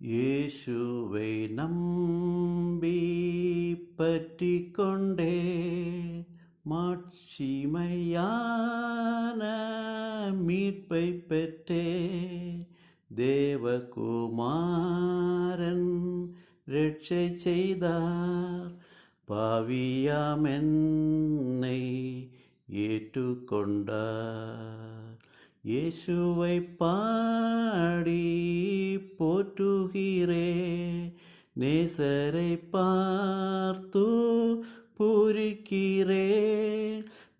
இயேசுவை நம்பி பற்றிக்கொண்டே மாட்சிமையான மீட்பை பெற்றே தேவகுமாரன் ரட்சை செய்தார். பாவியாம் என்னை ஏற்றுக்கொண்டார். இயேசுவை பாடி போற்றுகிறே, நேசரை பார்த்து பூரிக்கிறே,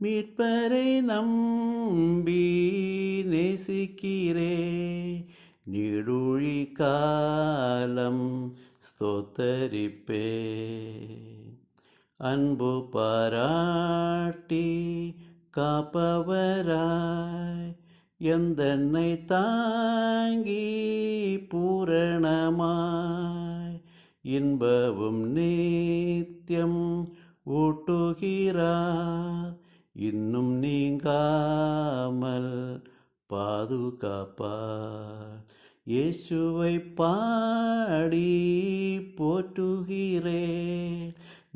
மீட்பரை நம்பி நேசிக்கிறே, நீடுழி காலம் ஸ்தோத்தரிப்பே. அன்பு பாராட்டி காப்பவராய் எந்தன்னை தாங்கி பூரணமாய் இன்பவும் நித்தியம் ஊட்டுகிறார். இன்னும் நீங்காமல் பாதுகாப்பார். இயேசுவை பாடி போற்றுகிறே,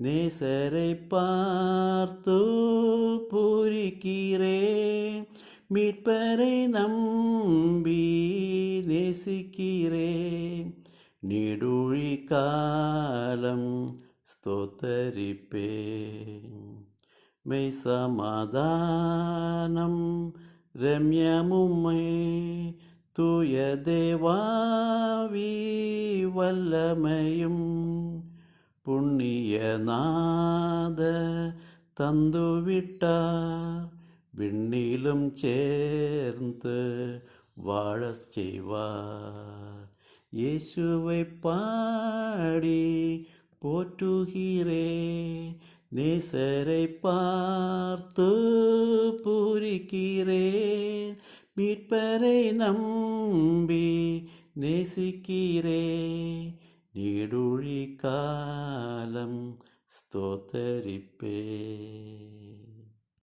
நேசரை பார்த்து பூரிக்கிறே, மீட்பரை நம்பி நேசிக்கிறே, நீடுழி காலம் ஸ்தோத்தரிப்பே. மெய் சமாதானம் ரம்யமும்மை தூய தேவாவி வல்லமையும் புண்ணியநாத தந்துவிட்டார். விண்ணிலும் சேர்ந்து வாழச் செய்வார். இயேசுவை பாடி போற்றுகிறே, நேசரை பார்த்து பூரிக்கிறே, மீட்பரை நம்பி நேசிக்கிறே, நீடுழி காலம் ஸ்தோத்தரிப்பே.